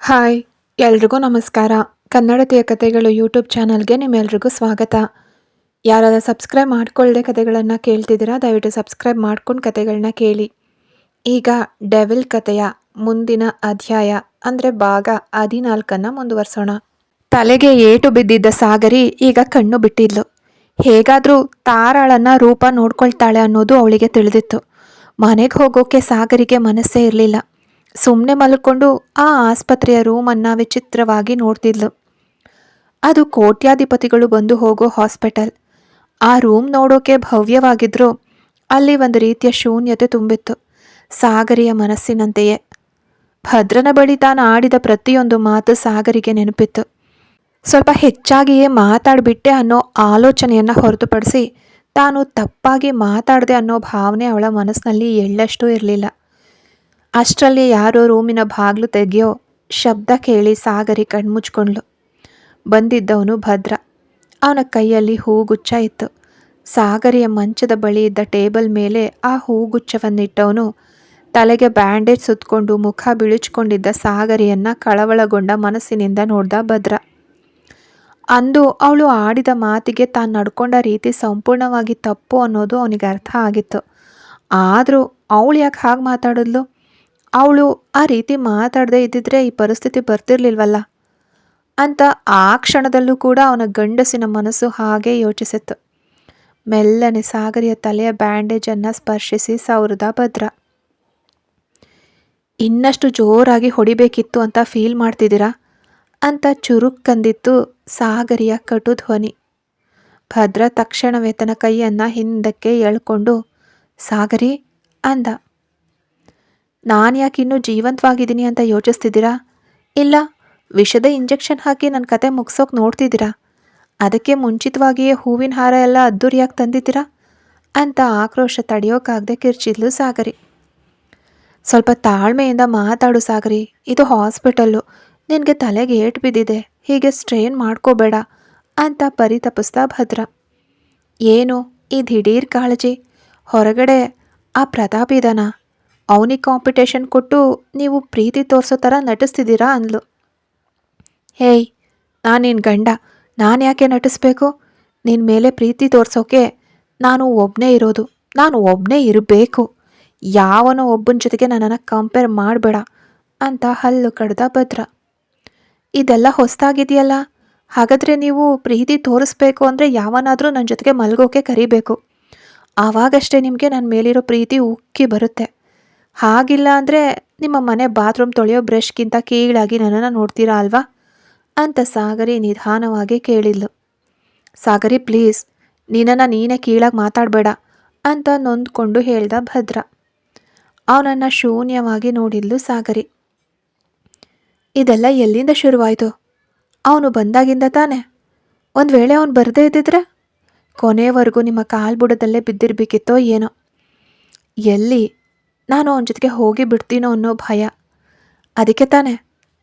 Hi ಎಲ್ರಿಗೂ ನಮಸ್ಕಾರ. ಕನ್ನಡತಿಯ ಕಥೆಗಳು ಯೂಟ್ಯೂಬ್ ಚಾನಲ್ಗೆ ನಿಮ್ಮೆಲ್ರಿಗೂ ಸ್ವಾಗತ. ಯಾರಾದ್ರೂ ಸಬ್ಸ್ಕ್ರೈಬ್ ಮಾಡ್ಕೊಳ್ಳದೆ ಕಥೆಗಳನ್ನು ಕೇಳ್ತಿದ್ದೀರಾ, ದಯವಿಟ್ಟು ಸಬ್ಸ್ಕ್ರೈಬ್ ಮಾಡ್ಕೊಂಡು ಕಥೆಗಳನ್ನ ಕೇಳಿ. ಈಗ ಡೆವಿಲ್ ಕಥೆಯ ಮುಂದಿನ ಅಧ್ಯಾಯ ಅಂದರೆ ಭಾಗ 14 ಮುಂದುವರ್ಸೋಣ. ತಲೆಗೆ ಏಟು ಬಿದ್ದಿದ್ದ ಸಾಗರಿ ಈಗ ಕಣ್ಣು ಬಿಟ್ಟಿದ್ಲು. ಹೇಗಾದರೂ ತಾರಾಳನ್ನ ರೂಪ ನೋಡ್ಕೊಳ್ತಾಳೆ ಅನ್ನೋದು ಅವಳಿಗೆ ತಿಳಿದಿತ್ತು. ಮನೆಗೆ ಹೋಗೋಕೆ ಸಾಗರಿಗೆ ಮನಸ್ಸೇ ಇರಲಿಲ್ಲ. ಸುಮ್ಮನೆ ಮಲ್ಕೊಂಡು ಆ ಆಸ್ಪತ್ರೆಯ ರೂಮನ್ನು ವಿಚಿತ್ರವಾಗಿ ನೋಡ್ತಿದ್ಲು. ಅದು ಕೋಟ್ಯಾಧಿಪತಿಗಳು ಬಂದು ಹೋಗೋ ಹಾಸ್ಪಿಟಲ್. ಆ ರೂಮ್ ನೋಡೋಕೆ ಭವ್ಯವಾಗಿದ್ರೂ ಅಲ್ಲಿ ಒಂದು ರೀತಿಯ ಶೂನ್ಯತೆ ತುಂಬಿತ್ತು, ಸಾಗರಿಯ ಮನಸ್ಸಿನಂತೆಯೇ. ಭದ್ರನ ಬಳಿ ತಾನು ಆಡಿದ ಪ್ರತಿಯೊಂದು ಮಾತು ಸಾಗರಿಗೆ ನೆನಪಿತ್ತು. ಸ್ವಲ್ಪ ಹೆಚ್ಚಾಗಿಯೇ ಮಾತಾಡ್ಬಿಟ್ಟೆ ಅನ್ನೋ ಆಲೋಚನೆಯನ್ನು ಹೊರತುಪಡಿಸಿ ತಾನು ತಪ್ಪಾಗಿ ಮಾತಾಡದೆ ಅನ್ನೋ ಭಾವನೆ ಅವಳ ಮನಸ್ಸಿನಲ್ಲಿ ಎಳ್ಳಷ್ಟೂ ಇರಲಿಲ್ಲ. ಅಷ್ಟರಲ್ಲಿ ಯಾರೋ ರೂಮಿನ ಬಾಗಿಲು ತೆಗೆಯೋ ಶಬ್ದ ಕೇಳಿ ಸಾಗರಿ ಕಣ್ಮುಚ್ಕೊಂಡ್ಳು. ಬಂದಿದ್ದವನು ಭದ್ರ. ಅವನ ಕೈಯಲ್ಲಿ ಹೂಗುಚ್ಛ ಇತ್ತು. ಸಾಗರಿಯ ಮಂಚದ ಬಳಿ ಇದ್ದ ಟೇಬಲ್ ಮೇಲೆ ಆ ಹೂಗುಚ್ಛವನ್ನಿಟ್ಟವನು ತಲೆಗೆ ಬ್ಯಾಂಡೇಜ್ ಸುತ್ತಕೊಂಡು ಮುಖ ಬಿಳಿಚ್ಕೊಂಡಿದ್ದ ಸಾಗರಿಯನ್ನ ಕಳವಳಗೊಂಡ ಮನಸ್ಸಿನಿಂದ ನೋಡ್ದ ಭದ್ರ. ಅಂದು ಅವಳು ಆಡಿದ ಮಾತಿಗೆ ತಾನು ನಡ್ಕೊಂಡ ರೀತಿ ಸಂಪೂರ್ಣವಾಗಿ ತಪ್ಪು ಅನ್ನೋದು ಅವನಿಗೆ ಅರ್ಥ ಆಗಿತ್ತು. ಆದರೂ ಅವಳು ಯಾಕೆ ಹಾಗೆ ಮಾತಾಡಿದ್ಲು? ಅವಳು ಆ ರೀತಿ ಮಾತಾಡದೇ ಇದ್ದಿದ್ರೆ ಈ ಪರಿಸ್ಥಿತಿ ಬರ್ತಿರ್ಲಿಲ್ವಲ್ಲ ಅಂತ ಆ ಕ್ಷಣದಲ್ಲೂ ಕೂಡ ಅವನ ಗಂಡಸಿನ ಮನಸ್ಸು ಹಾಗೇ ಯೋಚಿಸಿತ್ತು. ಮೆಲ್ಲನೆ ಸಾಗರಿಯ ತಲೆಯ ಬ್ಯಾಂಡೇಜನ್ನು ಸ್ಪರ್ಶಿಸಿ ಸವರಿದ ಭದ್ರ. ಇನ್ನಷ್ಟು ಜೋರಾಗಿ ಹೊಡಿಬೇಕಿತ್ತು ಅಂತ ಫೀಲ್ ಮಾಡ್ತಿದ್ದೀರಾ ಅಂತ ಚುರುಕ್ಕಂದಿತ್ತು ಸಾಗರಿಯ ಕಟು ಧ್ವನಿ. ಭದ್ರ ತಕ್ಷಣವೇ ತನ್ನ ಕೈಯನ್ನು ಹಿಂದಕ್ಕೆ ಎಳ್ಕೊಂಡು ಸಾಗರಿ ಅಂದ. ನಾನು ಯಾಕೆ ಇನ್ನೂ ಜೀವಂತವಾಗಿದ್ದೀನಿ ಅಂತ ಯೋಚಿಸ್ತಿದ್ದೀರಾ? ಇಲ್ಲ ವಿಷದ ಇಂಜೆಕ್ಷನ್ ಹಾಕಿ ನನ್ನ ಕತೆ ಮುಗಿಸೋಕೆ ನೋಡ್ತಿದ್ದೀರಾ? ಅದಕ್ಕೆ ಮುಂಚಿತವಾಗಿಯೇ ಹೂವಿನ ಹಾರ ಎಲ್ಲ ಅದ್ದೂರಿಯಾಗಿ ತಂದಿದ್ದೀರಾ ಅಂತ ಆಕ್ರೋಶ ತಡೆಯೋಕ್ಕಾಗದೆ ಕಿರ್ಚಿದ್ಲು ಸಾಗರಿ. ಸ್ವಲ್ಪ ತಾಳ್ಮೆಯಿಂದ ಮಾತಾಡು ಸಾಗರಿ, ಇದು ಹಾಸ್ಪಿಟಲ್ಲು, ನಿನಗೆ ತಲೆಗೆ ಏಟು ಬಿದ್ದಿದೆ, ಹೀಗೆ ಸ್ಟ್ರೈನ್ ಮಾಡ್ಕೋಬೇಡ ಅಂತ ಪರಿತಪಿಸ್ತಾ ಭದ್ರ. ಏನು ಈ ದಿಢೀರ್ ಕಾಳಜಿ? ಹೊರಗಡೆ ಆ ಪ್ರತಾಪ್ ಇದ್ದಾನ, ಅವನಿಗೆ ಕಾಂಪಿಟೇಷನ್ ಕೊಟ್ಟು ನೀವು ಪ್ರೀತಿ ತೋರಿಸೋ ಥರ ನಟಿಸ್ತಿದ್ದೀರಾ ಅಂದ್ಲು. ಹೇಯ್, ನಾನು ನಿನ್ನ ಗಂಡ, ನಾನು ಯಾಕೆ ನಟಿಸ್ಬೇಕು? ನಿನ್ನ ಮೇಲೆ ಪ್ರೀತಿ ತೋರಿಸೋಕೆ ನಾನು ಒಬ್ಬನೇ ಇರೋದು, ನಾನು ಒಬ್ಬನೇ ಇರಬೇಕು. ಯಾವನೋ ಒಬ್ಬನ ಜೊತೆಗೆ ನನ್ನನ್ನು ಕಂಪೇರ್ ಮಾಡಬೇಡ ಅಂತ ಹಲ್ಲು ಕಡ್ದ ಭದ್ರ. ಇದೆಲ್ಲ ಹೊಸ್ತಾಗಿದೆಯಲ್ಲ, ಹಾಗಾದರೆ ನೀವು ಪ್ರೀತಿ ತೋರಿಸ್ಬೇಕು ಅಂದರೆ ಯಾವನಾದರೂ ನನ್ನ ಜೊತೆಗೆ ಮಲ್ಗೋಕೆ ಕರಿಬೇಕು, ಆವಾಗಷ್ಟೇ ನಿಮಗೆ ನನ್ನ ಮೇಲಿರೋ ಪ್ರೀತಿ ಉಕ್ಕಿ ಬರುತ್ತೆ. ಹಾಗಿಲ್ಲ ಅಂದರೆ ನಿಮ್ಮ ಮನೆ ಬಾತ್ರೂಮ್ ತೊಳೆಯೋ ಬ್ರಷ್ಗಿಂತ ಕೀಳಾಗಿ ನನ್ನನ್ನು ನೋಡ್ತೀರಾ ಅಲ್ವಾ ಅಂತ ಸಾಗರಿ ನಿಧಾನವಾಗಿ ಕೇಳಿದ್ಲು. ಸಾಗರಿ ಪ್ಲೀಸ್, ನಿನ್ನನ್ನು ನೀನೇ ಕೀಳಾಗಿ ಮಾತಾಡಬೇಡ ಅಂತ ನೊಂದ್ಕೊಂಡು ಹೇಳ್ದ ಭದ್ರ. ಅವನನ್ನು ಶೂನ್ಯವಾಗಿ ನೋಡಿದ್ಲು ಸಾಗರಿ. ಇದೆಲ್ಲ ಎಲ್ಲಿಂದ ಶುರುವಾಯಿತು? ಅವನು ಬಂದಾಗಿಂದ ತಾನೆ? ಒಂದು ವೇಳೆ ಅವನು ಬರದೇ ಇದ್ದಿದ್ರೆ ಕೊನೆಯವರೆಗೂ ನಿಮ್ಮ ಕಾಲ್ಬುಡದಲ್ಲೇ ಬಿದ್ದಿರಬೇಕಿತ್ತೋ ಏನೋ. ಎಲ್ಲಿ ನಾನು ಅವನ ಜೊತೆಗೆ ಹೋಗಿ ಬಿಡ್ತೀನೋ ಅನ್ನೋ ಭಯ, ಅದಕ್ಕೆ ತಾನೆ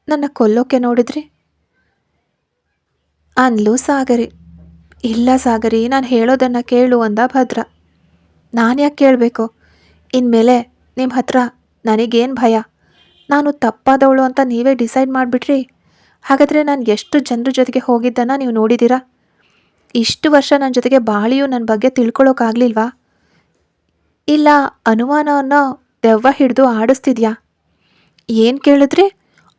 ನನ್ನ ಕೊಲ್ಲೋಕೆ ನೋಡಿದ್ರಿ ಅಂದ್ಲು ಸಾಗರಿ. ಇಲ್ಲ ಸಾಗರಿ, ನಾನು ಹೇಳೋದನ್ನು ಕೇಳು ಅಂದ ಭದ್ರ. ನಾನು ಯಾಕೆ ಕೇಳಬೇಕು? ಇನ್ಮೇಲೆ ನಿಮ್ಮ ಹತ್ರ ನನಗೇನು ಭಯ? ನಾನು ತಪ್ಪಾದವಳು ಅಂತ ನೀವೇ ಡಿಸೈಡ್ ಮಾಡಿಬಿಟ್ರಿ. ಹಾಗಾದರೆ ನಾನು ಎಷ್ಟು ಜನರ ಜೊತೆಗೆ ಹೋಗಿದ್ದನ್ನು ನೀವು ನೋಡಿದ್ದೀರಾ? ಇಷ್ಟು ವರ್ಷ ನನ್ನ ಜೊತೆಗೆ ಬಾಳಿಯೂ ನನ್ನ ಬಗ್ಗೆ ತಿಳ್ಕೊಳ್ಳೋಕ್ಕಾಗಲಿಲ್ವಾ? ಇಲ್ಲ ಅನುಮಾನವನ್ನು ದೆವ್ವ ಹಿಡಿದು ಆಡಿಸ್ತಿದ್ಯಾ? ಏನು ಕೇಳಿದ್ರಿ?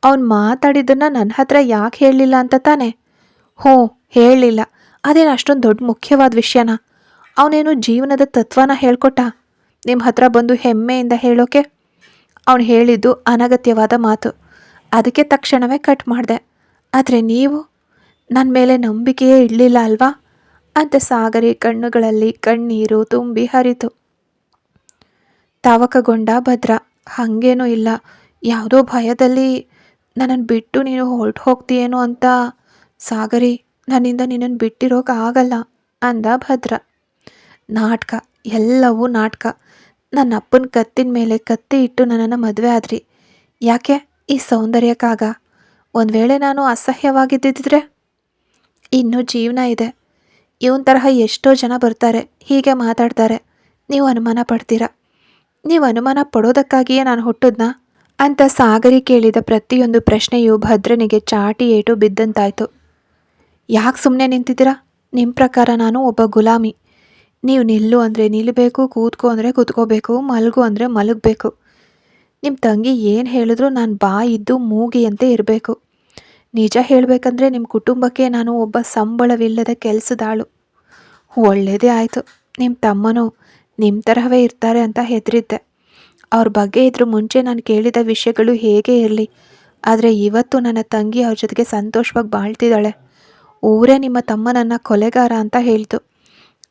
ಅವ್ನು ಮಾತಾಡಿದ್ದನ್ನು ನನ್ನ ಹತ್ರ ಯಾಕೆ ಹೇಳಲಿಲ್ಲ ಅಂತ ತಾನೆ? ಹ್ಞೂ, ಹೇಳಲಿಲ್ಲ. ಅದೇನು ಅಷ್ಟೊಂದು ದೊಡ್ಡ ಮುಖ್ಯವಾದ ವಿಷಯನ? ಅವನೇನು ಜೀವನದ ತತ್ವನ ಹೇಳ್ಕೊಟ್ಟ ನಿಮ್ಮ ಹತ್ರ ಬಂದು ಹೆಮ್ಮೆಯಿಂದ ಹೇಳೋಕೆ? ಅವನು ಹೇಳಿದ್ದು ಅನಗತ್ಯವಾದ ಮಾತು, ಅದಕ್ಕೆ ತಕ್ಷಣವೇ ಕಟ್ ಮಾಡಿದೆ. ಆದರೆ ನೀವು ನನ್ನ ಮೇಲೆ ನಂಬಿಕೆಯೇ ಇಡಲಿಲ್ಲ ಅಲ್ವಾ ಅಂತ ಸಾಗರಿ ಕಣ್ಣುಗಳಲ್ಲಿ ಕಣ್ಣೀರು ತುಂಬಿ ಹರಿತು. ತವಕಗೊಂಡ ಭದ್ರ. ಹಾಗೇನೂ ಇಲ್ಲ, ಯಾವುದೋ ಭಯದಲ್ಲಿ ನನ್ನನ್ನು ಬಿಟ್ಟು ನೀನು ಹೊರಟು ಹೋಗ್ತೀಯೇನೋ ಅಂತ. ಸಾಗರಿ, ನನ್ನಿಂದ ನಿನ್ನನ್ನು ಬಿಟ್ಟಿರೋಕ್ಕಾಗಲ್ಲ ಅಂದ ಭದ್ರ. ನಾಟಕ, ಎಲ್ಲವೂ ನಾಟಕ. ನನ್ನ ಅಪ್ಪನ ಕತ್ತಿನ ಮೇಲೆ ಕತ್ತಿ ಇಟ್ಟು ನನ್ನನ್ನು ಮದುವೆ ಆದ್ರಿ. ಯಾಕೆ? ಈ ಸೌಂದರ್ಯಕ್ಕಾಗ? ಒಂದು ವೇಳೆ ನಾನು ಅಸಹ್ಯವಾಗಿದ್ದಿದ್ರೆ? ಇನ್ನೂ ಜೀವನ ಇದೆ. ಇವನ ತರಹ ಎಷ್ಟೋ ಜನ ಬರ್ತಾರೆ, ಹೀಗೆ ಮಾತಾಡ್ತಾರೆ, ನೀವು ಅನುಮಾನ ಪಡ್ತೀರಾ. ನೀವು ಅನುಮಾನ ಪಡೋದಕ್ಕಾಗಿಯೇ ನಾನು ಹುಟ್ಟಿದ್ನಾ? ಅಂತ ಸಾಗರಿ ಕೇಳಿದ ಪ್ರತಿಯೊಂದು ಪ್ರಶ್ನೆಯೂ ಭದ್ರನಿಗೆ ಚಾಟಿ ಏಟು ಬಿದ್ದಂತಾಯ್ತು. ಯಾಕೆ ಸುಮ್ಮನೆ ನಿಂತಿದ್ದೀರಾ? ನಿಮ್ಮ ಪ್ರಕಾರ ನಾನು ಒಬ್ಬ ಗುಲಾಮಿ. ನೀವು ನಿಲ್ಲು ಅಂದರೆ ನಿಲ್ಲಬೇಕು, ಕೂತ್ಕೋ ಅಂದರೆ ಕೂತ್ಕೋಬೇಕು, ಮಲಗು ಅಂದರೆ ಮಲಗಬೇಕು. ನಿಮ್ಮ ತಂಗಿ ಏನು ಹೇಳಿದ್ರು ನಾನು ಬಾಯಿದ್ದು ಮೂಗಿಯಂತೆ ಇರಬೇಕು. ನಿಜ ಹೇಳಬೇಕಂದ್ರೆ ನಿಮ್ಮ ಕುಟುಂಬಕ್ಕೆ ನಾನು ಒಬ್ಬ ಸಂಬಳವಿಲ್ಲದ ಕೆಲಸದಾಳು. ಒಳ್ಳೆಯದೇ ಆಯಿತು, ನಿಮ್ಮ ತಮ್ಮನೂ ನಿಮ್ಮ ತರಹವೇ ಇರ್ತಾರೆ ಅಂತ ಹೆದರಿದ್ದೆ. ಅವ್ರ ಬಗ್ಗೆ ಇದ್ರ ಮುಂಚೆ ನಾನು ಕೇಳಿದ ವಿಷಯಗಳು ಹೇಗೆ ಇರಲಿ, ಆದರೆ ಇವತ್ತು ನನ್ನ ತಂಗಿ ಅವ್ರ ಜೊತೆಗೆ ಸಂತೋಷವಾಗಿ ಬಾಳ್ತಿದ್ದಾಳೆ. ಊರೇ ನಿಮ್ಮ ತಮ್ಮನನ್ನು ಕೊಲೆಗಾರ ಅಂತ ಹೇಳ್ತು.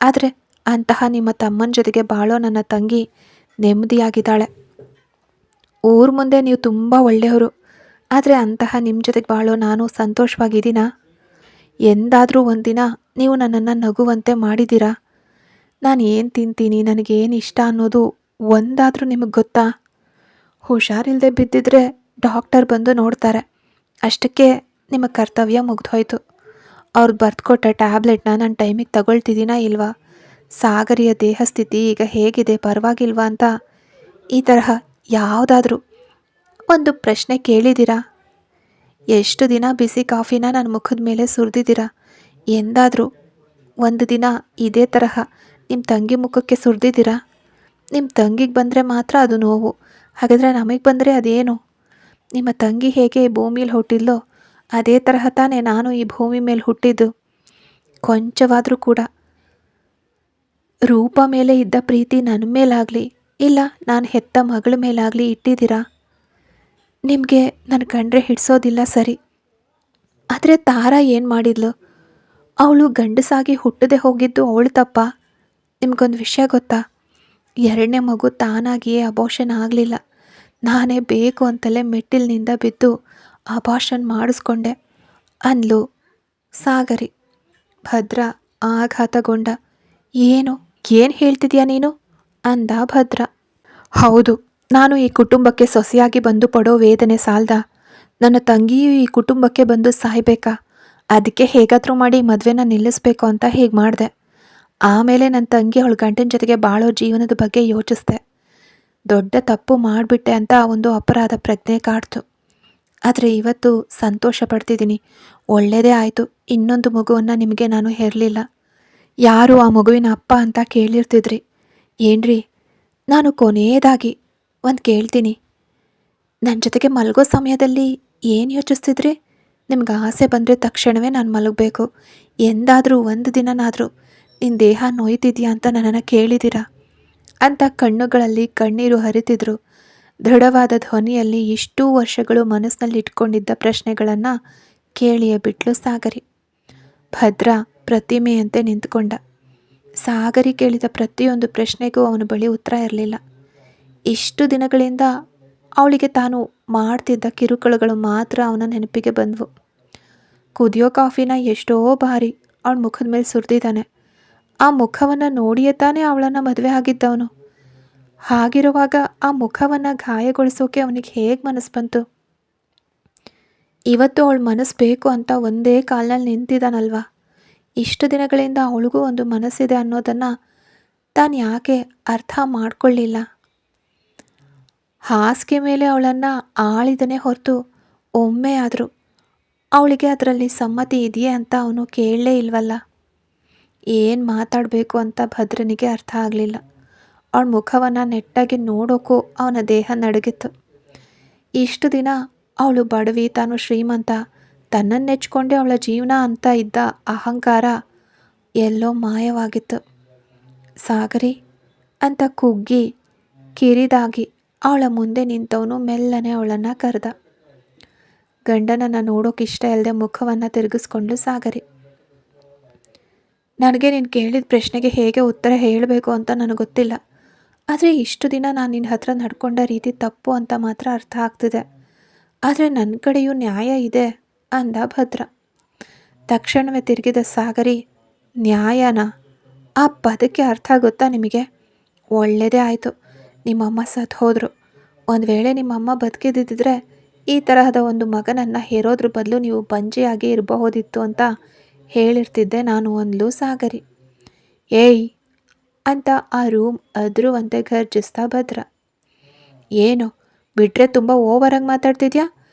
ಆದರೆ ಅಂತಹ ನಿಮ್ಮ ತಮ್ಮನ ಜೊತೆಗೆ ಬಾಳೋ ನನ್ನ ತಂಗಿ ನೆಮ್ಮದಿಯಾಗಿದ್ದಾಳೆ. ಊರ ಮುಂದೆ ನೀವು ತುಂಬ ಒಳ್ಳೆಯವರು, ಆದರೆ ಅಂತಹ ನಿಮ್ಮ ಜೊತೆಗೆ ಬಾಳೋ ನಾನು ಸಂತೋಷವಾಗಿದ್ದೀನಾ? ಎಂದಾದರೂ ಒಂದಿನ ನೀವು ನನ್ನನ್ನು ನಗುವಂತೆ ಮಾಡಿದ್ದೀರಾ? ನಾನು ಏನು ತಿಂತೀನಿ, ನನಗೇನು ಇಷ್ಟ ಅನ್ನೋದು ಒಂದಾದರೂ ನಿಮಗೆ ಗೊತ್ತಾ? ಹುಷಾರಿಲ್ಲದೆ ಬಿದ್ದಿದ್ರೆ ಡಾಕ್ಟರ್ ಬಂದು ನೋಡ್ತಾರೆ, ಅಷ್ಟಕ್ಕೆ ನಿಮ್ಮ ಕರ್ತವ್ಯ ಮುಗ್ದೋಯ್ತು. ಅವ್ರು ಬರೆದುಕೊಟ್ಟ ಟ್ಯಾಬ್ಲೆಟ್ನ ನಾನು ಟೈಮಿಗೆ ತಗೊಳ್ತಿದ್ದೀನಾ ಇಲ್ವಾ, ಸಾಗರಿಯ ದೇಹ ಸ್ಥಿತಿ ಈಗ ಹೇಗಿದೆ, ಪರವಾಗಿಲ್ವಾ ಅಂತ ಈ ತರಹ ಯಾವುದಾದ್ರೂ ಒಂದು ಪ್ರಶ್ನೆ ಕೇಳಿದ್ದೀರಾ? ಎಷ್ಟು ದಿನ ಬಿಸಿ ಕಾಫಿನ ನನ್ನ ಮುಖದ ಮೇಲೆ ಸುರಿದಿದ್ದೀರಾ? ಎಂದಾದರೂ ಒಂದು ದಿನ ಇದೇ ತರಹ ನಿಮ್ಮ ತಂಗಿ ಮುಖಕ್ಕೆ ಸುರಿದಿದ್ದೀರಾ? ನಿಮ್ಮ ತಂಗಿಗೆ ಬಂದರೆ ಮಾತ್ರ ಅದು ನೋವು, ಹಾಗಾದರೆ ನಮಗೆ ಬಂದರೆ ಅದೇನು? ನಿಮ್ಮ ತಂಗಿ ಹೇಗೆ ಈ ಭೂಮಿಲಿ ಹುಟ್ಟಿದ್ಲೋ ಅದೇ ತರಹ ತಾನೇ ನಾನು ಈ ಭೂಮಿ ಮೇಲೆ ಹುಟ್ಟಿದ್ದು. ಕೊಂಚವಾದರೂ ಕೂಡ ರೂಪ ಮೇಲೆ ಇದ್ದ ಪ್ರೀತಿ ನನ್ನ ಮೇಲಾಗಲಿ ಇಲ್ಲ ನಾನು ಹೆತ್ತ ಮಗಳ ಮೇಲಾಗಲಿ ಇಟ್ಟಿದ್ದೀರಾ? ನಿಮಗೆ ನನ್ನ ಕಂಡ್ರೆ ಹಿಡಿಸೋದಿಲ್ಲ ಸರಿ, ಆದರೆ ತಾರಾ ಏನು ಮಾಡಿದ್ಲು? ಅವಳು ಗಂಡಸಾಗಿ ಹುಟ್ಟದೆ ಹೋಗಿದ್ದು ಅವಳು ತಪ್ಪ? ನಿಮಗೊಂದು ವಿಷಯ ಗೊತ್ತಾ? ಎರಡನೇ ಮಗು ತಾನಾಗಿಯೇ ಅಬೋಷನ್ ಆಗಲಿಲ್ಲ, ನಾನೇ ಬೇಕು ಅಂತಲೇ ಮೆಟ್ಟಿಲಿನಿಂದ ಬಿದ್ದು ಅಬೋಷನ್ ಮಾಡಿಸ್ಕೊಂಡೆ ಅಂದ್ಲು ಸಾಗರಿ. ಭದ್ರ ಆಘಾತಗೊಂಡ. ಏನು ಹೇಳ್ತಿದ್ಯಾ ನೀನು ಅಂದ ಭದ್ರ. ಹೌದು, ನಾನು ಈ ಕುಟುಂಬಕ್ಕೆ ಸೊಸೆಯಾಗಿ ಬಂದು ಪಡೋ ವೇದನೆ ಸಾಲ್ದ ನನ್ನ ತಂಗಿಯೂ ಈ ಕುಟುಂಬಕ್ಕೆ ಬಂದು ಸಾಯ್ಬೇಕಾ? ಅದಕ್ಕೆ ಹೇಗಾದರೂ ಮಾಡಿ ಮದುವೆನ ನಿಲ್ಲಿಸ್ಬೇಕು ಅಂತ ಹೀಗೆ ಮಾಡಿದೆ. ಆಮೇಲೆ ನನ್ನ ತಂಗಿ ಅವಳ ಗಂಡನ ಜೊತೆಗೆ ಬಾಳೋ ಜೀವನದ ಬಗ್ಗೆ ಯೋಚಿಸ್ದೆ. ದೊಡ್ಡ ತಪ್ಪು ಮಾಡಿಬಿಟ್ಟೆ ಅಂತ ಒಂದು ಅಪರಾಧ ಪ್ರಜ್ಞೆ ಕಾಡ್ತು. ಆದರೆ ಇವತ್ತು ಸಂತೋಷ ಪಡ್ತಿದ್ದೀನಿ, ಒಳ್ಳೆಯದೇ ಆಯಿತು. ಇನ್ನೊಂದು ಮಗುವನ್ನು ನಿಮಗೆ ನಾನು ಹೆರಲಿಲ್ಲ. ಯಾರು ಆ ಮಗುವಿನ ಅಪ್ಪ ಅಂತ ಕೇಳಿರ್ತಿದ್ರಿ. ಏನ್ರಿ, ನಾನು ಕೊನೆಯದಾಗಿ ಒಂದು ಕೇಳ್ತೀನಿ, ನನ್ನ ಜೊತೆಗೆ ಮಲಗೋ ಸಮಯದಲ್ಲಿ ಏನು ಯೋಚಿಸ್ತಿದ್ರಿ? ನಿಮ್ಗೆ ಆಸೆ ಬಂದರೆ ತಕ್ಷಣವೇ ನಾನು ಮಲಗಬೇಕು, ಎಂದಾದರೂ ಒಂದು ದಿನನಾದರೂ ನಿನ್ನ ದೇಹ ನೋಯ್ತಿದೆಯಾ ಅಂತ ನನ್ನನ್ನು ಕೇಳಿದ್ದೀರಾ ಅಂತ ಕಣ್ಣುಗಳಲ್ಲಿ ಕಣ್ಣೀರು ಹರಿತಿದ್ರು. ದೃಢವಾದ ಧ್ವನಿಯಲ್ಲಿ ಇಷ್ಟೂ ವರ್ಷಗಳು ಮನಸ್ಸಿನಲ್ಲಿ ಇಟ್ಕೊಂಡಿದ್ದ ಪ್ರಶ್ನೆಗಳನ್ನು ಕೇಳಿಯೇ ಬಿಟ್ಲು ಸಾಗರಿ. ಭದ್ರ ಪ್ರತಿಮೆಯಂತೆ ನಿಂತ್ಕೊಂಡ. ಸಾಗರಿ ಕೇಳಿದ ಪ್ರತಿಯೊಂದು ಪ್ರಶ್ನೆಗೂ ಅವನ ಬಳಿ ಉತ್ತರ ಇರಲಿಲ್ಲ. ಇಷ್ಟು ದಿನಗಳಿಂದ ಅವಳಿಗೆ ತಾನು ಮಾಡ್ತಿದ್ದ ಕಿರುಕುಳಗಳು ಮಾತ್ರ ಅವನ ನೆನಪಿಗೆ ಬಂದವು. ಕುದಿಯೋ ಕಾಫಿನ ಎಷ್ಟೋ ಬಾರಿ ಅವಳ ಮುಖದ ಮೇಲೆ ಸುರಿದಿದ್ದಾನೆ. ಆ ಮುಖವನ್ನು ನೋಡಿಯೇ ತಾನೇ ಅವಳನ್ನು ಮದುವೆ ಆಗಿದ್ದವನು. ಹಾಗಿರುವಾಗ ಆ ಮುಖವನ್ನು ಗಾಯಗೊಳಿಸೋಕೆ ಅವನಿಗೆ ಹೇಗೆ ಮನಸ್ಸು ಬಂತು? ಇವತ್ತು ಅವಳ ಮನಸ್ಸು ಬೇಕು ಅಂತ ಒಂದೇ ಕಾಲ್ನಲ್ಲಿ ನಿಂತಿದ್ದಾನಲ್ವಾ? ಇಷ್ಟು ದಿನಗಳಿಂದ ಅವಳಿಗೂ ಒಂದು ಮನಸ್ಸಿದೆ ಅನ್ನೋದನ್ನು ತಾನು ಯಾಕೆ ಅರ್ಥ ಮಾಡ್ಕೊಳ್ಳಿಲ್ಲ? ಹಾಸಿಗೆ ಮೇಲೆ ಅವಳನ್ನು ಆಳಿದನೇ ಹೊರತು ಒಮ್ಮೆ ಆದರೂ ಅವಳಿಗೆ ಅದರಲ್ಲಿ ಸಮ್ಮತಿ ಇದೆಯೇ ಅಂತ ಅವನು ಕೇಳಲೇ ಇಲ್ವಲ್ಲ? ಏನು ಮಾತಾಡಬೇಕು ಅಂತ ಭದ್ರನಿಗೆ ಅರ್ಥ ಆಗಲಿಲ್ಲ. ಅವಳ ಮುಖವನ್ನು ನೆಟ್ಟಾಗಿ ನೋಡೋಕ್ಕೂ ಅವನ ದೇಹ ನಡುಗಿತ್ತು. ಇಷ್ಟು ದಿನ ಅವಳು ಬಡವಿ, ತಾನು ಶ್ರೀಮಂತ, ತನ್ನನ್ನು ನೆಚ್ಕೊಂಡೆ ಅವಳ ಜೀವನ ಅಂತ ಇದ್ದ ಅಹಂಕಾರ ಎಲ್ಲೋ ಮಾಯವಾಗಿತ್ತು. ಸಾಗರಿ ಅಂತ ಕುಗ್ಗಿ ಕಿರಿದಾಗಿ ಅವಳ ಮುಂದೆ ನಿಂತವನು ಮೆಲ್ಲನೆ ಅವಳನ್ನು ಕರೆದ. ಗಂಡನನ್ನು ನೋಡೋಕೆ ಇಷ್ಟ ಇಲ್ಲದೆ ಮುಖವನ್ನು ತಿರುಗಿಸ್ಕೊಂಡ್ಲು ಸಾಗರಿ. ನನಗೆ ನೀನು ಕೇಳಿದ ಪ್ರಶ್ನೆಗೆ ಹೇಗೆ ಉತ್ತರ ಹೇಳಬೇಕು ಅಂತ ನನಗೆ ಗೊತ್ತಿಲ್ಲ, ಆದರೆ ಇಷ್ಟು ದಿನ ನಾನು ನಿನ್ನ ಹತ್ರ ನಡ್ಕೊಂಡ ರೀತಿ ತಪ್ಪು ಅಂತ ಮಾತ್ರ ಅರ್ಥ ಆಗ್ತಿದೆ. ಆದರೆ ನನ್ನ ಕಡೆಯೂ ನ್ಯಾಯ ಇದೆ ಅಂದ ಭದ್ರ. ತಕ್ಷಣವೇ ತಿರುಗಿದ ಸಾಗರಿ. ನ್ಯಾಯನಾ? ಆ ಪದಕ್ಕೆ ಅರ್ಥ ಗೊತ್ತಾ ನಿಮಗೆ? ಒಳ್ಳೆಯದೇ ಆಯಿತು, ನಿಮ್ಮಮ್ಮ ಸತ್ತು ಹೋದರು. ಒಂದು ವೇಳೆ ನಿಮ್ಮಮ್ಮ ಬದುಕಿದ್ದಿದ್ರೆ ಈ ತರಹದ ಒಂದು ಮಗನನ್ನು ಹೇರೋದ್ರ ಬದಲು ನೀವು ಬಂಜೆಯಾಗಿ ಇರಬಹುದಿತ್ತು ಅಂತ ಹೇಳಿರ್ತಿದ್ದೆ ನಾನು ಅಂದ್ಲು ಸಾಗರಿ. ಏಯ್ ಅಂತ ಆ ರೂಮ್ ಅದುರುವಂತೆ ಗರ್ಜಿಸ್ತಾ ಭದ್ರ. ಏನು ಬಿಟ್ರೆ ತುಂಬ ಓವರಾಗಿ ಮಾತಾಡ್ತಿದ್ಯಾ.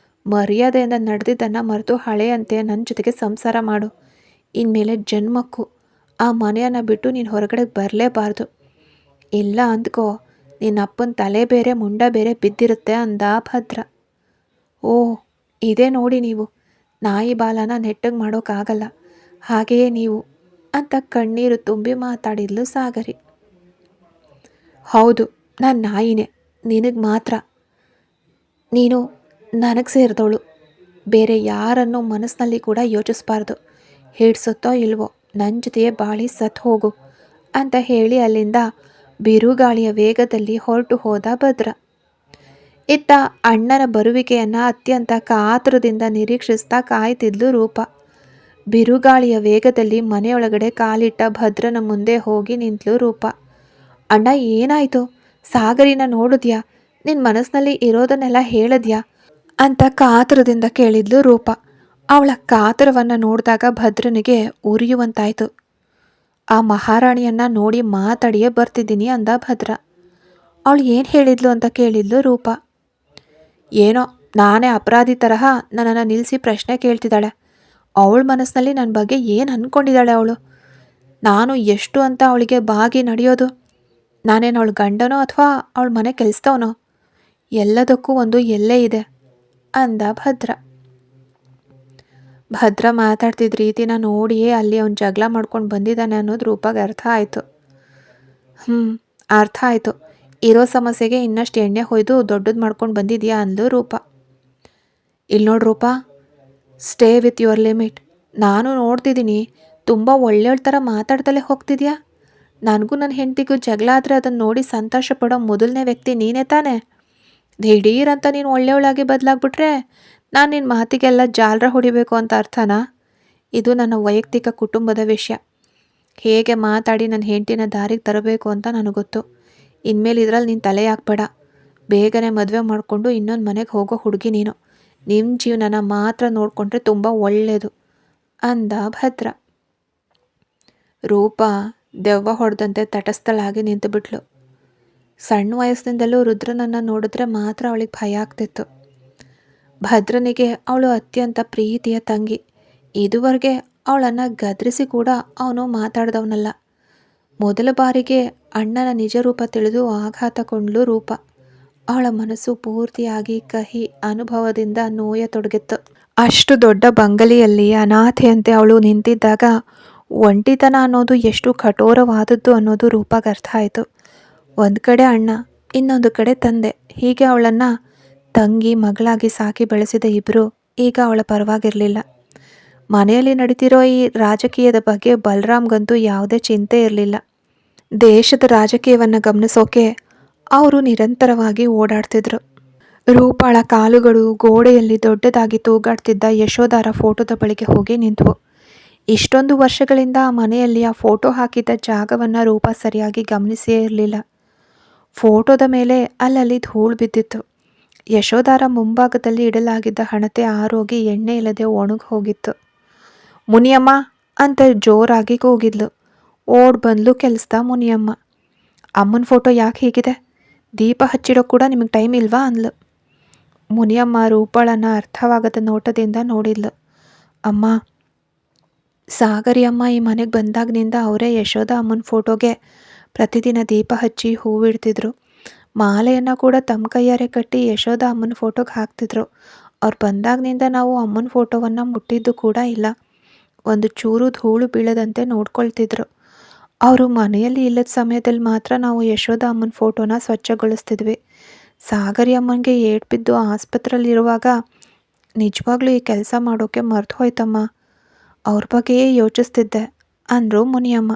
ಮರ್ಯಾದೆಯಿಂದ ನಡೆದಿದ್ದನ್ನು ಮರೆತು ಹಳೆಯಂತೆ ನನ್ನ ಜೊತೆಗೆ ಸಂಸಾರ ಮಾಡು. ಇನ್ಮೇಲೆ ಜನ್ಮಕ್ಕೂ ಆ ಮನೆಯನ್ನು ಬಿಟ್ಟು ನೀನು ಹೊರಗಡೆ ಬರಲೇಬಾರ್ದು. ಇಲ್ಲ ಅಂದ್ಕೋ, ನಿನ್ನ ಅಪ್ಪನ ತಲೆ ಬೇರೆ ಮುಂಡ ಬೇರೆ ಬಿದ್ದಿರುತ್ತೆ ಅಂದ ಭದ್ರ. ಓ, ಇದೇ ನೋಡಿ ನೀವು, ನಾಯಿ ಬಾಲನ ನೆಟ್ಟಗೆ ಮಾಡೋಕ್ಕಾಗಲ್ಲ, ಹಾಗೆಯೇ ನೀವು ಅಂತ ಕಣ್ಣೀರು ತುಂಬಿ ಮಾತಾಡಿದ್ಲು ಸಾಗರಿ. ಹೌದು, ನಾನು ನಾಯಿನೇ, ನಿನಗೆ ಮಾತ್ರ. ನೀನು ನನಗೆ ಸೇರಿದವಳು, ಬೇರೆ ಯಾರನ್ನೂ ಮನಸ್ಸಿನಲ್ಲಿ ಕೂಡ ಯೋಚಿಸ್ಬಾರ್ದು. ಹಿಡ್ಸುತ್ತೋ ಇಲ್ವೋ ನನ್ನ ಜೊತೆಯೇ ಬಾಳಿ ಸತ್ತು ಹೋಗು ಅಂತ ಹೇಳಿ ಅಲ್ಲಿಂದ ಬಿರುಗಾಳಿಯ ವೇಗದಲ್ಲಿ ಹೊರಟು ಹೋದ ಭದ್ರ. ಇತ್ತ ಅಣ್ಣನ ಬರುವಿಕೆಯನ್ನು ಅತ್ಯಂತ ಕಾತುರದಿಂದ ನಿರೀಕ್ಷಿಸ್ತಾ ಕಾಯ್ತಿದ್ಲು ರೂಪ. ಬಿರುಗಾಳಿಯ ವೇಗದಲ್ಲಿ ಮನೆಯೊಳಗಡೆ ಕಾಲಿಟ್ಟ ಭದ್ರನ ಮುಂದೆ ಹೋಗಿ ನಿಂತಳು ರೂಪ. ಅಣ್ಣ, ಏನಾಯಿತು? ಸಾಗರಿನ ನೋಡಿದ್ಯಾ? ನಿನ್ನ ಮನಸ್ಸಿನಲ್ಲಿ ಇರೋದನ್ನೆಲ್ಲ ಹೇಳಿದ್ಯಾ ಅಂತ ಕಾತುರದಿಂದ ಕೇಳಿದ್ಲು ರೂಪ. ಅವಳ ಕಾತುರವನ್ನು ನೋಡಿದಾಗ ಭದ್ರನಿಗೆ ಉರಿಯುವಂತಾಯಿತು. ಆ ಮಹಾರಾಣಿಯನ್ನು ನೋಡಿ ಮಾತಾಡಿಯೇ ಬರ್ತಿದ್ದೀನಿ ಅಂದ ಭದ್ರ. ಅವಳು ಏನು ಹೇಳಿದ್ಲು ಅಂತ ಕೇಳಿದ್ಲು ರೂಪ. ಏನೋ ನಾನೇ ಅಪರಾಧಿ ತರಹ ನನ್ನನ್ನು ನಿಲ್ಲಿಸಿ ಪ್ರಶ್ನೆ ಕೇಳ್ತಿದ್ದಾಳೆ. ಅವಳ ಮನಸ್ಸಿನಲ್ಲಿ ನನ್ನ ಬಗ್ಗೆ ಏನು ಅಂದ್ಕೊಂಡಿದ್ದಾಳೆ ಅವಳು? ನಾನು ಎಷ್ಟು ಅಂತ ಅವಳಿಗೆ ಬಾಗಿ ನಡೆಯೋದು? ನಾನೇನು ಅವಳ ಗಂಡನೋ ಅಥವಾ ಅವಳ ಮನೆ ಕೆಲಸದವನೋ? ಎಲ್ಲದಕ್ಕೂ ಒಂದು ಎಲ್ಲೇ ಇದೆ ಅಂದ ಭದ್ರ. ಭದ್ರ ಮಾತಾಡ್ತಿದ್ದ ರೀತಿನ ನೋಡಿಯೇ ಅಲ್ಲಿ ಅವನು ಜಗಳ ಮಾಡ್ಕೊಂಡು ಬಂದಿದ್ದಾನೆ ಅನ್ನೋದು ರೂಪಾಗೆ ಅರ್ಥ ಆಯಿತು. ಅರ್ಥ ಆಯಿತು. ಇರೋ ಸಮಸ್ಯೆಗೆ ಇನ್ನಷ್ಟು ಎಣ್ಣೆ ಹೊಯ್ದು ದೊಡ್ಡದು ಮಾಡ್ಕೊಂಡು ಬಂದಿದ್ಯಾ ಅಂದ್ಲು ರೂಪ. ಇಲ್ಲಿ ನೋಡು ರೂಪ, ಸ್ಟೇ ವಿತ್ ಯುವರ್ ಲಿಮಿಟ್. ನಾನು ನೋಡ್ತಿದ್ದೀನಿ, ತುಂಬ ಒಳ್ಳೆಯವ್ರ ಥರ ಮಾತಾಡ್ದಲೇ ಹೋಗ್ತಿದ್ಯಾ. ನನಗೂ ನನ್ನ ಹೆಂಡತಿಗೂ ಜಗಳ ಆದರೆ ಅದನ್ನು ನೋಡಿ ಸಂತೋಷ ಪಡೋ ಮೊದಲನೇ ವ್ಯಕ್ತಿ ನೀನೇ ತಾನೆ. ದಿಢೀರಂತ ನೀನು ಒಳ್ಳೆಯವಳಾಗಿ ಬದಲಾಗ್ಬಿಟ್ರೆ ನಾನು ನಿನ್ನ ಮಾತಿಗೆಲ್ಲ ಜಾಲರ ಹೊಡಿಬೇಕು ಅಂತ ಅರ್ಥನಾ? ಇದು ನನ್ನ ವೈಯಕ್ತಿಕ ಕುಟುಂಬದ ವಿಷಯ. ಹೇಗೆ ಮಾತಾಡಿ ನನ್ನ ಹೆಂಡತಿನ ದಾರಿಗೆ ತರಬೇಕು ಅಂತ ನನಗೆ ಗೊತ್ತು. ಇನ್ಮೇಲೆ ಇದರಲ್ಲಿ ನೀನು ತಲೆ ಹಾಕ್ಬೇಡ. ಬೇಗನೆ ಮದುವೆ ಮಾಡಿಕೊಂಡು ಇನ್ನೊಂದು ಮನೆಗೆ ಹೋಗೋ ಹುಡುಗಿ ನೀನು. ನಿಮ್ಮ ಜೀವನನ ಮಾತ್ರ ನೋಡಿಕೊಂಡ್ರೆ ತುಂಬ ಒಳ್ಳೆಯದು ಅಂದ ಭದ್ರ. ರೂಪ ದೆವ್ವ ಹೊಡೆದಂತೆ ತಟಸ್ಥಳಾಗಿ ನಿಂತುಬಿಟ್ಲು. ಸಣ್ಣ ವಯಸ್ಸಿನಿಂದಲೂ ರುದ್ರನನ್ನು ನೋಡಿದ್ರೆ ಮಾತ್ರ ಅವಳಿಗೆ ಭಯ ಆಗ್ತಿತ್ತು. ಭದ್ರನಿಗೆ ಅವಳು ಅತ್ಯಂತ ಪ್ರೀತಿಯ ತಂಗಿ. ಇದುವರೆಗೆ ಅವಳನ್ನು ಗದರಿಸಿ ಕೂಡ ಅವನು ಮಾತಾಡ್ದವನಲ್ಲ. ಮೊದಲ ಬಾರಿಗೆ ಅಣ್ಣನ ನಿಜ ರೂಪ ತಿಳಿದು ಆಘಾತಗೊಂಡ್ಲು ರೂಪ. ಅವಳ ಮನಸ್ಸು ಪೂರ್ತಿಯಾಗಿ ಕಹಿ ಅನುಭವದಿಂದ ನೋಯತೊಡಗಿತ್ತು. ಅಷ್ಟು ದೊಡ್ಡ ಬಂಗಲೆಯಲ್ಲಿ ಅನಾಥೆಯಂತೆ ಅವಳು ನಿಂತಿದ್ದಾಗ ಒಂಟಿತನ ಅನ್ನೋದು ಎಷ್ಟು ಕಠೋರವಾದದ್ದು ಅನ್ನೋದು ರೂಪಾಗೆ ಅರ್ಥ ಆಯಿತು. ಒಂದು ಕಡೆ ಅಣ್ಣ, ಇನ್ನೊಂದು ಕಡೆ ತಂದೆ, ಹೀಗೆ ಅವಳನ್ನು ತಂಗಿ ಮಗಳಾಗಿ ಸಾಕಿ ಬೆಳೆಸಿದ ಇಬ್ಬರು ಈಗ ಅವಳ ಪರವಾಗಿರಲಿಲ್ಲ. ಮನೆಯಲ್ಲಿ ನಡೀತಿರೋ ಈ ರಾಜಕೀಯದ ಬಗ್ಗೆ ಬಲರಾಮ್ಗಂತೂ ಯಾವುದೇ ಚಿಂತೆ ಇರಲಿಲ್ಲ. ದೇಶದ ರಾಜಕೀಯವನ್ನು ಗಮನಿಸೋಕೆ ಅವರು ನಿರಂತರವಾಗಿ ಓಡಾಡ್ತಿದ್ರು. ರೂಪಾಳ ಕಾಲುಗಳು ಗೋಡೆಯಲ್ಲಿ ದೊಡ್ಡದಾಗಿ ತೂಗಾಡ್ತಿದ್ದ ಯಶೋಧಾರ ಫೋಟೋದ ಬಳಿಗೆ ಹೋಗಿ ನಿಂತವು. ಇಷ್ಟೊಂದು ವರ್ಷಗಳಿಂದ ಆ ಮನೆಯಲ್ಲಿ ಆ ಫೋಟೋ ಹಾಕಿದ್ದ ಜಾಗವನ್ನು ರೂಪ ಸರಿಯಾಗಿ ಗಮನಿಸಿಯೇ ಇರಲಿಲ್ಲ. ಫೋಟೋದ ಮೇಲೆ ಅಲ್ಲಲ್ಲಿ ಧೂಳು ಬಿದ್ದಿತ್ತು. ಯಶೋಧಾರ ಮುಂಭಾಗದಲ್ಲಿ ಇಡಲಾಗಿದ್ದ ಹಣತೆ ಆರೋಗಿ ಎಣ್ಣೆ ಇಲ್ಲದೆ ಒಣಗಿ ಹೋಗಿತ್ತು. ಮುನಿಯಮ್ಮ ಅಂತ ಜೋರಾಗಿ ಕೂಗಿದ್ಲು. ಓಡ್ ಬಂದ್ಲು ಕೆಲಸದ ಮುನಿಯಮ್ಮ. ಅಮ್ಮನ ಫೋಟೋ ಯಾಕೆ ಹೀಗಿದೆ? ದೀಪ ಹಚ್ಚಿಡೋ ಕೂಡ ನಿಮಗೆ ಟೈಮ್ ಇಲ್ವಾ ಅಂದ್ಲು. ಮುನಿಯಮ್ಮ ರೂಪಾಳನ್ನು ಅರ್ಥವಾಗದ ನೋಟದಿಂದ ನೋಡಿದ್ಲು. ಅಮ್ಮ, ಸಾಗರಿ ಅಮ್ಮ ಈ ಮನೆಗೆ ಬಂದಾಗಿನಿಂದ ಅವರೇ ಯಶೋಧ ಅಮ್ಮನ ಫೋಟೋಗೆ ಪ್ರತಿದಿನ ದೀಪ ಹಚ್ಚಿ ಹೂವಿಡ್ತಿದ್ರು. ಮಾಲೆಯನ್ನು ಕೂಡ ತಮ್ಮ ಕೈಯಾರೆ ಕಟ್ಟಿ ಯಶೋಧ ಅಮ್ಮನ ಫೋಟೋಗೆ ಹಾಕ್ತಿದ್ರು. ಅವ್ರು ಬಂದಾಗಿನಿಂದ ನಾವು ಅಮ್ಮನ ಫೋಟೋವನ್ನು ಮುಟ್ಟಿದ್ದು ಕೂಡ ಇಲ್ಲ. ಒಂದು ಚೂರು ಧೂಳು ಬೀಳದಂತೆ ನೋಡ್ಕೊಳ್ತಿದ್ರು. ಅವರು ಮನೆಯಲ್ಲಿ ಇಲ್ಲದ ಸಮಯದಲ್ಲಿ ಮಾತ್ರ ನಾವು ಯಶೋಧ ಅಮ್ಮನ ಫೋಟೋನ ಸ್ವಚ್ಛಗೊಳಿಸ್ತಿದ್ವಿ. ಸಾಗರಿ ಅಮ್ಮನಿಗೆ ಏಟು ಬಿದ್ದು ಆಸ್ಪತ್ರೆಯಲ್ಲಿರುವಾಗ ನಿಜವಾಗ್ಲೂ ಈ ಕೆಲಸ ಮಾಡೋಕ್ಕೆ ಮರ್ತು ಹೋಯ್ತಮ್ಮ. ಅವ್ರ ಬಗ್ಗೆಯೇ ಯೋಚಿಸ್ತಿದ್ದೆ ಅಂದರು ಮುನಿಯಮ್ಮ.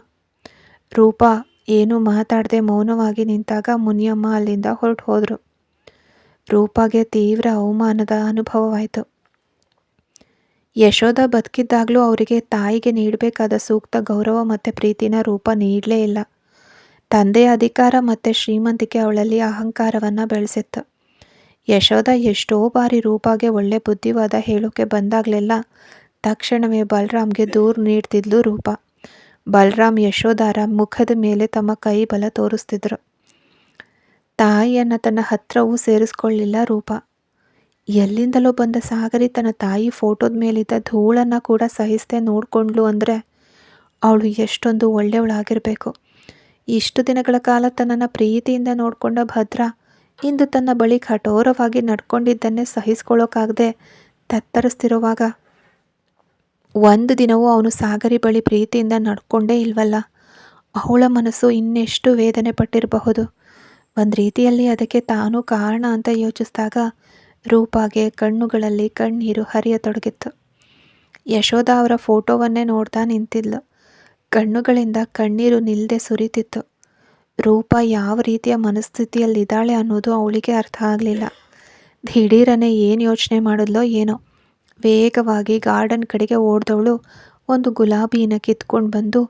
ರೂಪ ಏನೂ ಮಾತಾಡದೆ ಮೌನವಾಗಿ ನಿಂತಾಗ ಮುನಿಯಮ್ಮ ಅಲ್ಲಿಂದ ಹೊರಟು ಹೋದರು. ರೂಪಾಗೆ ತೀವ್ರ ಅವಮಾನದ ಅನುಭವವಾಯಿತು. ಯಶೋಧ ಬದುಕಿದ್ದಾಗಲೂ ಅವರಿಗೆ ತಾಯಿಗೆ ನೀಡಬೇಕಾದ ಸೂಕ್ತ ಗೌರವ ಮತ್ತು ಪ್ರೀತಿನ ರೂಪ ನೀಡಲೇ ಇಲ್ಲ. ತಂದೆಯ ಅಧಿಕಾರ ಮತ್ತು ಶ್ರೀಮಂತಿಕೆ ಅವಳಲ್ಲಿ ಅಹಂಕಾರವನ್ನು ಬೆಳೆಸಿತ್ತು. ಯಶೋಧ ಎಷ್ಟೋ ಬಾರಿ ರೂಪಾಗೆ ಒಳ್ಳೆ ಬುದ್ಧಿವಾದ ಹೇಳೋಕೆ ಬಂದಾಗಲೆಲ್ಲ ತಕ್ಷಣವೇ ಬಲರಾಮ್ಗೆ ದೂರು ನೀಡ್ತಿದ್ಲು ರೂಪ. ಬಲರಾಮ್ ಯಶೋಧಾರ ಮುಖದ ಮೇಲೆ ತಮ್ಮ ಕೈ ಬಲ ತೋರಿಸ್ತಿದ್ರು. ತಾಯಿಯನ್ನು ತನ್ನ ಹತ್ರವೂ ಸೇರಿಸ್ಕೊಳ್ಳಿಲ್ಲ ರೂಪ. ಎಲ್ಲಿಂದಲೋ ಬಂದ ಸಾಗರಿ ತನ್ನ ತಾಯಿ ಫೋಟೋದ ಮೇಲಿದ್ದ ಧೂಳನ್ನು ಕೂಡ ಸಹಿಸದೆ ನೋಡಿಕೊಂಡ್ಲು ಅಂದರೆ ಅವಳು ಎಷ್ಟೊಂದು ಒಳ್ಳೆಯವಳಾಗಿರಬೇಕು. ಇಷ್ಟು ದಿನಗಳ ಕಾಲ ತನ್ನನ್ನು ಪ್ರೀತಿಯಿಂದ ನೋಡಿಕೊಂಡ ಭದ್ರ ಇಂದು ತನ್ನ ಬಳಿ ಕಠೋರವಾಗಿ ನಡ್ಕೊಂಡಿದ್ದನ್ನೇ ಸಹಿಸ್ಕೊಳ್ಳೋಕ್ಕಾಗದೆ ತತ್ತರಿಸ್ತಿರುವಾಗ ಒಂದು ದಿನವೂ ಅವನು ಸಾಗರಿ ಬಳಿ ಪ್ರೀತಿಯಿಂದ ನಡ್ಕೊಂಡೇ ಇಲ್ವಲ್ಲ. ಅವಳ ಮನಸ್ಸು ಇನ್ನೆಷ್ಟು ವೇದನೆ ಪಟ್ಟಿರಬಹುದು. ಒಂದು ರೀತಿಯಲ್ಲಿ ಅದಕ್ಕೆ ತಾನು ಕಾರಣ ಅಂತ ಯೋಚಿಸಿದಾಗ ರೂಪಾಗೆ ಕಣ್ಣುಗಳಲ್ಲಿ ಕಣ್ಣೀರು ಹರಿಯತೊಡಗಿತ್ತು. ಯಶೋಧ ಅವರ ಫೋಟೋವನ್ನೇ ನೋಡ್ತಾ ನಿಂತಿದ್ಲು. ಕಣ್ಣುಗಳಿಂದ ಕಣ್ಣೀರು ನಿಲ್ಲದೆ ಸುರಿತಿತ್ತು. ರೂಪ ಯಾವ ರೀತಿಯ ಮನಸ್ಥಿತಿಯಲ್ಲಿದ್ದಾಳೆ ಅನ್ನೋದು ಅವಳಿಗೆ ಅರ್ಥ ಆಗಲಿಲ್ಲ. ದಿಢೀರನೆ ಏನು ಯೋಚನೆ ಮಾಡಿದ್ಲೋ ಏನೋ, ವೇಗವಾಗಿ ಗಾರ್ಡನ್ ಕಡೆಗೆ ಓಡ್ದವಳು ಒಂದು ಗುಲಾಬಿನ ಕಿತ್ಕೊಂಡು ಬಂದು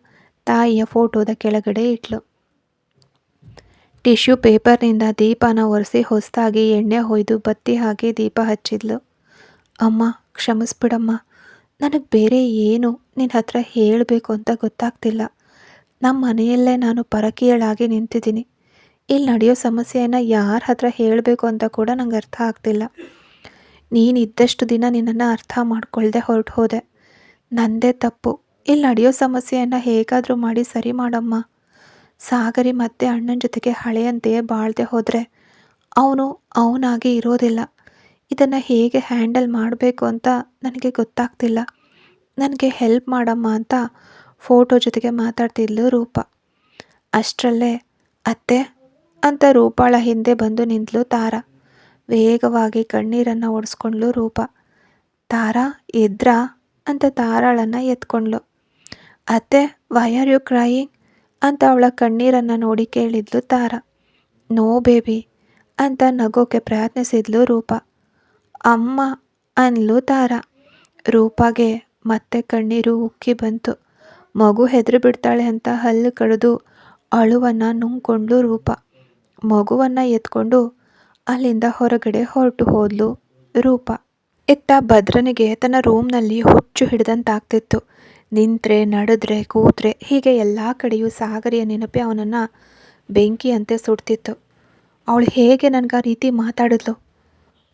ತಾಯಿಯ ಫೋಟೋದ ಕೆಳಗಡೆ ಇಟ್ಲು. ಟಿಶ್ಯೂ ಪೇಪರ್ನಿಂದ ದೀಪನ ಒರೆಸಿ ಹೊಸದಾಗಿ ಎಣ್ಣೆ ಹೊಯ್ದು ಬತ್ತಿ ಹಾಕಿ ದೀಪ ಹಚ್ಚಿದ್ಲು. ಅಮ್ಮ, ಕ್ಷಮಿಸ್ಬಿಡಮ್ಮ, ನನಗೆ ಬೇರೆ ಏನು ನಿನ್ನ ಹತ್ರ ಹೇಳಬೇಕು ಅಂತ ಗೊತ್ತಾಗ್ತಿಲ್ಲ. ನಮ್ಮ ಮನೆಯಲ್ಲೇ ನಾನು ಪರಕೀಯಳಾಗಿ ನಿಂತಿದ್ದೀನಿ. ಇಲ್ಲಿ ನಡೆಯೋ ಸಮಸ್ಯೆಯನ್ನು ಯಾರ ಹತ್ರ ಹೇಳಬೇಕು ಅಂತ ಕೂಡ ನಂಗೆ ಅರ್ಥ ಆಗ್ತಿಲ್ಲ. ನೀನು ಇದ್ದಷ್ಟು ದಿನ ನಿನ್ನನ್ನು ಅರ್ಥ ಮಾಡ್ಕೊಳ್ದೆ ಹೊರಟು ಹೋದೆ. ನಂದೇ ತಪ್ಪು. ಇಲ್ಲಿ ನಡೆಯೋ ಸಮಸ್ಯೆಯನ್ನು ಹೇಗಾದರೂ ಮಾಡಿ ಸರಿ ಮಾಡಮ್ಮ. ಸಾಗರಿ ಮತ್ತೆ ಅಣ್ಣನ ಜೊತೆಗೆ ಹಳೆಯಂತೆಯೇ ಬಾಳ್ದೆ ಹೋದರೆ ಅವನು ಅವನಾಗಿ ಇರೋದಿಲ್ಲ. ಇದನ್ನು ಹೇಗೆ ಹ್ಯಾಂಡಲ್ ಮಾಡಬೇಕು ಅಂತ ನನಗೆ ಗೊತ್ತಾಗ್ತಿಲ್ಲ. ನನಗೆ ಹೆಲ್ಪ್ ಮಾಡಮ್ಮ ಅಂತ ಫೋಟೋ ಜೊತೆಗೆ ಮಾತಾಡ್ತಿದ್ಲು ರೂಪ. ಅಷ್ಟರಲ್ಲೇ ಅತ್ತೆ ಅಂತ ರೂಪಾಳ ಹಿಂದೆ ಬಂದು ನಿಂತಲು ತಾರಾ. ವೇಗವಾಗಿ ಕಣ್ಣೀರನ್ನು ಒರೆಸ್ಕೊಂಡ್ಲು ರೂಪ. ತಾರಾ ಎದ್ರಾ ಅಂತ ತಾರಾಳನ್ನು ಎತ್ಕೊಂಡ್ಲು. ಅತ್ತೆ, ವೈ ಆರ್ ಯು ಕ್ರೈಯಿಂಗ್ ಅಂತ ಅವಳ ಕಣ್ಣೀರನ್ನು ನೋಡಿ ಕೇಳಿದ್ಲು ತಾರಾ. ನೋ ಬೇಬಿ ಅಂತ ನಗೋಕೆ ಪ್ರಯತ್ನಿಸಿದ್ಲು ರೂಪ. ಅಮ್ಮ ಅನ್ಲು ತಾರಾ. ರೂಪಾಗೆ ಮತ್ತೆ ಕಣ್ಣೀರು ಉಕ್ಕಿ ಬಂತು. ಮಗು ಹೆದರಿ ಬಿಡ್ತಾಳೆ ಅಂತ ಹಲ್ಲು ಕಡಿದು ಅಳುವನ್ನು ನುಂಗ್ಕೊಂಡ್ಲು ರೂಪ. ಮಗುವನ್ನು ಎತ್ಕೊಂಡು ಅಲ್ಲಿಂದ ಹೊರಗಡೆ ಹೊರಟು ಹೋದ್ಲು ರೂಪ. ಇತ್ತ ಭದ್ರನಿಗೆ ತನ್ನ ರೂಮ್ನಲ್ಲಿ ಹುಚ್ಚು ಹಿಡಿದಂತಾಗ್ತಿತ್ತು. ನಿಂತ್ರೆ, ನಡೆದ್ರೆ, ಕೂತ್ರೆ ಹೀಗೆ ಎಲ್ಲ ಕಡೆಯೂ ಸಾಗರಿಯ ನೆನಪೆ ಅವನನ್ನು ಬೆಂಕಿಯಂತೆ ಸುಡ್ತಿತ್ತು. ಅವಳು ಹೇಗೆ ನನಗೆ ಆ ರೀತಿ ಮಾತಾಡಿದ್ಲು?